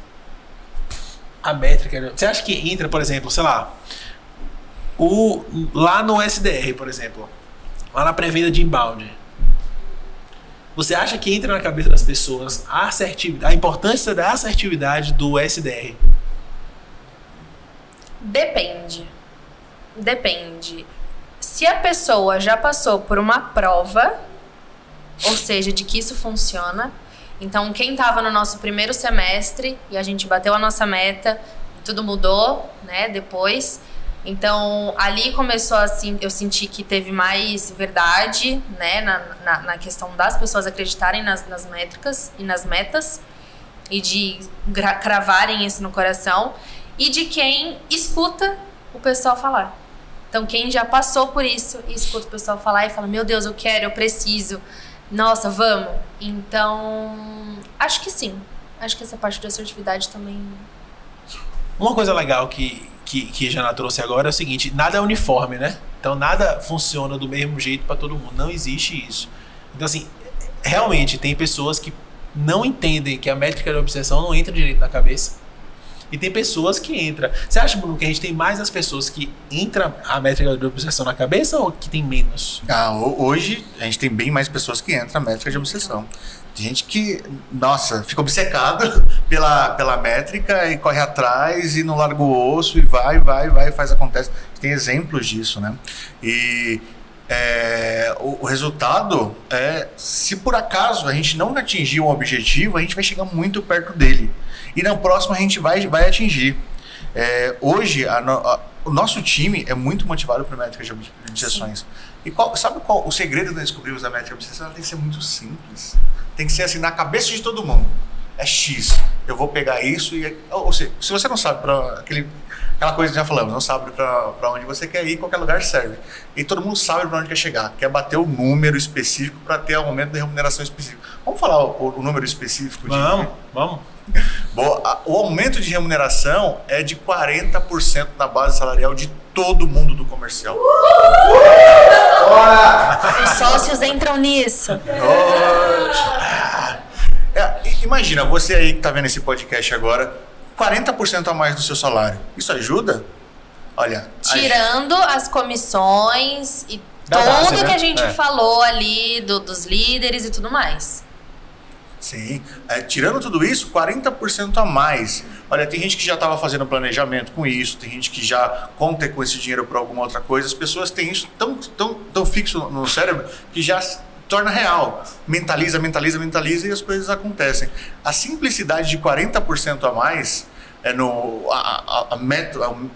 Speaker 2: a métrica? Você acha que entra, por exemplo, sei lá, lá no SDR, por exemplo, lá na pré-venda de inbound, você acha que entra na cabeça das pessoas a importância da assertividade do SDR?
Speaker 1: Depende. Se a pessoa já passou por uma prova, ou seja, de que isso funciona, então quem estava no nosso primeiro semestre e a gente bateu a nossa meta, tudo mudou, né, depois. Então, ali começou assim, eu senti que teve mais verdade, né, na questão das pessoas acreditarem nas métricas e nas metas, e de cravarem isso no coração, e de quem escuta o pessoal falar. Então, quem já passou por isso e escuta o pessoal falar e fala, meu Deus, eu quero, eu preciso, nossa, vamos. Então, acho que sim. Acho que essa parte da assertividade também...
Speaker 2: Uma coisa legal que a Jana trouxe agora é o seguinte, nada é uniforme, né? Então nada funciona do mesmo jeito para todo mundo, não existe isso. Então assim, realmente tem pessoas que não entendem que a métrica de obsessão não entra direito na cabeça. E tem pessoas que entram. Você acha, Bruno, que a gente tem mais as pessoas que entram a métrica de obsessão na cabeça ou que tem menos?
Speaker 3: Hoje a gente tem bem mais pessoas que entram na métrica de obsessão. Tem gente que, nossa, fica obcecado pela métrica e corre atrás e não larga o osso e vai, faz, acontece. Tem exemplos disso, né? E o resultado se por acaso a gente não atingir um objetivo, a gente vai chegar muito perto dele. E na próxima a gente vai atingir. Hoje, o nosso time é muito motivado por métricas de obsessões. E sabe qual o segredo de descobrirmos a métrica de obsessão? Ela tem que ser muito simples. Tem que ser assim, na cabeça de todo mundo. É X. Eu vou pegar isso e... Ou seja, se você não sabe aquela coisa que já falamos, não sabe para onde você quer ir, qualquer lugar serve. E todo mundo sabe para onde quer chegar. Quer bater o número específico para ter aumento de remuneração específico. Vamos falar o número específico?
Speaker 2: Vamos.
Speaker 3: Bom, o aumento de remuneração é de 40% na base salarial de todo mundo do comercial.
Speaker 1: Os sócios entram nisso.
Speaker 3: Imagina, você aí que está vendo esse podcast agora, 40% a mais do seu salário. Isso ajuda? Olha...
Speaker 1: Tirando as comissões e
Speaker 2: Da
Speaker 1: tudo
Speaker 2: base,
Speaker 1: que
Speaker 2: né?
Speaker 1: a gente falou ali dos líderes e tudo mais.
Speaker 3: Sim, tirando tudo isso, 40% a mais. Olha, tem gente que já estava fazendo planejamento com isso, tem gente que já conta com esse dinheiro para alguma outra coisa. As pessoas têm isso tão fixo no cérebro que já torna real. Mentaliza e as coisas acontecem. A simplicidade de 40% a mais,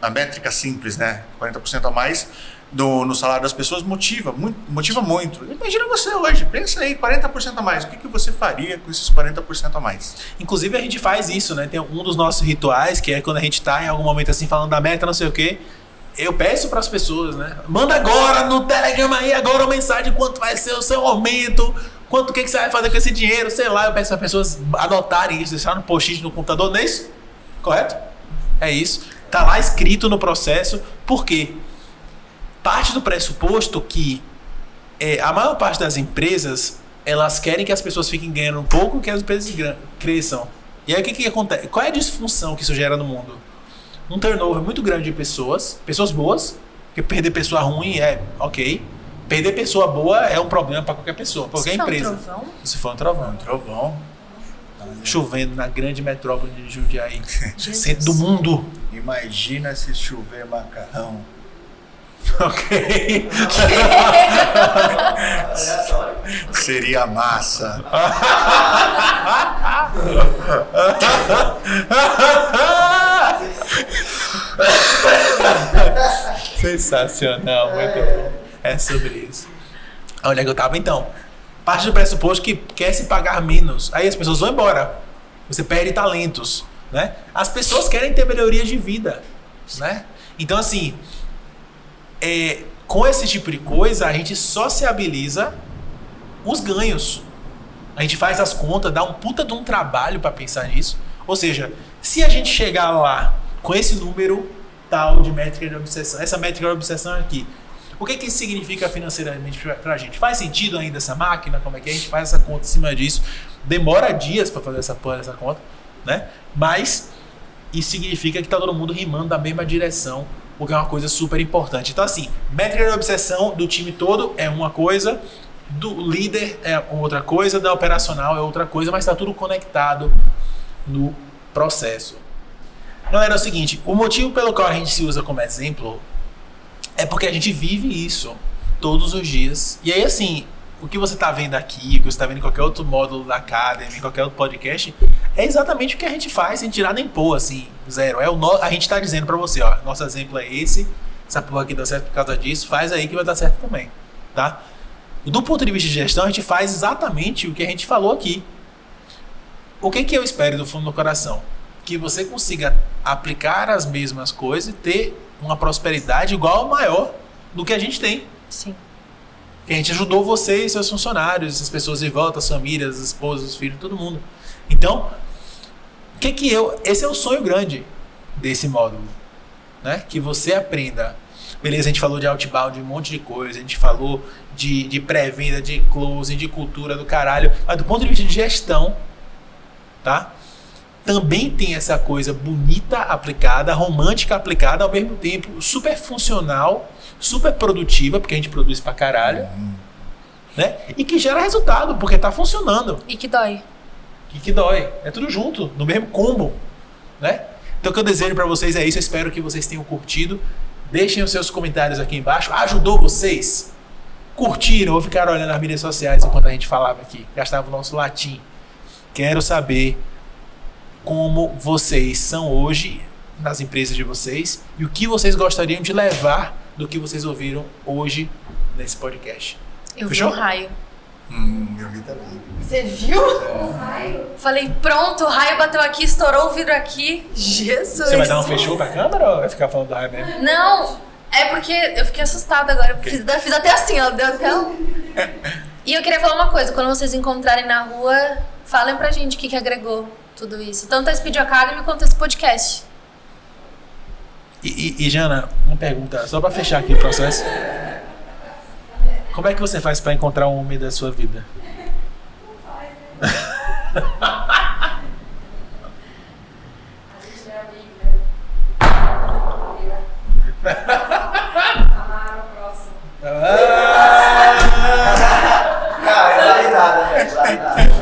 Speaker 3: a métrica simples, né? 40% a mais no salário das pessoas motiva muito. Imagina você hoje, pensa aí, 40% a mais. O que você faria com esses 40% a mais?
Speaker 2: Inclusive a gente faz isso, né? Tem um dos nossos rituais, que é quando a gente tá em algum momento assim, falando da meta, não sei o quê. Eu peço para as pessoas, né? Manda agora no Telegram aí, agora uma mensagem, quanto vai ser o seu aumento, o que você vai fazer com esse dinheiro, sei lá. Eu peço para as pessoas anotarem isso, deixar no post-it no computador, não é isso? Correto? É isso. Tá lá escrito no processo. Por quê? Parte do pressuposto que a maior parte das empresas, elas querem que as pessoas fiquem ganhando um pouco, que as empresas cresçam. E aí o que acontece? Qual é a disfunção que isso gera no mundo? Um turnover muito grande de pessoas boas, porque perder pessoa ruim é ok. Perder pessoa boa é um problema para qualquer pessoa, para qualquer empresa. Se for um trovão.
Speaker 3: Trovão.
Speaker 2: Chovendo na grande metrópole de Jundiaí, centro do mundo.
Speaker 3: Imagina se chover macarrão.
Speaker 2: Ok.
Speaker 3: Seria massa.
Speaker 2: Sensacional, muito bom. É sobre isso. Onde é que eu tava então? Parte do pressuposto que quer se pagar menos. Aí as pessoas vão embora. Você perde talentos, né? As pessoas querem ter melhoria de vida, né? Então assim, com esse tipo de coisa a gente sociabiliza os ganhos. A gente faz as contas, dá um puta de um trabalho para pensar nisso. Ou seja, se a gente chegar lá com esse número tal de métrica de obsessão, essa métrica de obsessão aqui, o que isso significa financeiramente pra gente? Faz sentido ainda essa máquina? Como é que a gente faz essa conta em cima disso? Demora dias para fazer essa conta, né? Mas isso significa que tá todo mundo rimando da mesma direção, o que é uma coisa super importante. Então assim, métrica de obsessão do time todo é uma coisa, do líder é outra coisa, da operacional é outra coisa, mas está tudo conectado no processo. Galera, é o seguinte, o motivo pelo qual a gente se usa como exemplo é porque a gente vive isso todos os dias. E aí, assim, o que você está vendo aqui, o que você está vendo em qualquer outro módulo da Academy, em qualquer outro podcast, é exatamente o que a gente faz sem tirar nem pôr, assim, zero. A gente está dizendo para você, ó, nosso exemplo é esse, essa porra aqui dá certo por causa disso, faz aí que vai dar certo também, tá? Do ponto de vista de gestão, a gente faz exatamente o que a gente falou aqui. O que eu espero do fundo do coração? Que você consiga aplicar as mesmas coisas e ter uma prosperidade igual ou maior do que a gente tem.
Speaker 1: Sim.
Speaker 2: Que a gente ajudou você e seus funcionários, as pessoas de volta, as famílias, as esposas, os filhos, todo mundo. Então, esse é o sonho grande desse módulo, né? Que você aprenda. Beleza, a gente falou de outbound, de um monte de coisa, a gente falou de pré-venda, de closing, de cultura do caralho, mas do ponto de vista de gestão, tá? também tem essa coisa bonita aplicada, romântica aplicada, ao mesmo tempo super funcional, super produtiva, porque a gente produz pra caralho, né? E que gera resultado, porque tá funcionando.
Speaker 1: E que dói.
Speaker 2: E que dói. É tudo junto, no mesmo combo, né? Então o que eu desejo pra vocês é isso, eu espero que vocês tenham curtido. Deixem os seus comentários aqui embaixo. Ajudou vocês? Curtiram ou ficaram olhando as mídias sociais enquanto a gente falava aqui? Gastava o nosso latim. Quero saber como vocês são hoje nas empresas de vocês e o que vocês gostariam de levar do que vocês ouviram hoje nesse podcast.
Speaker 1: Eu
Speaker 2: Fechou?
Speaker 1: vi um raio.
Speaker 3: Eu vi também.
Speaker 1: Você viu? Falei, pronto, o raio bateu aqui, estourou o vidro aqui. Jesus.
Speaker 2: Você vai dar um fechou pra câmera ou vai ficar falando do raio mesmo?
Speaker 1: Não, é porque eu fiquei assustada agora. Fiz até assim, ó. Deu até E eu queria falar uma coisa. Quando vocês encontrarem na rua, falem pra gente o que agregou tudo isso. Tanto a Speed Academy quanto esse podcast.
Speaker 2: E Jana, uma pergunta, só pra fechar aqui o processo. Como é que você faz pra encontrar um homem da sua vida?
Speaker 4: A gente é amiga. Amar o próximo.
Speaker 3: Não, é validada, velho.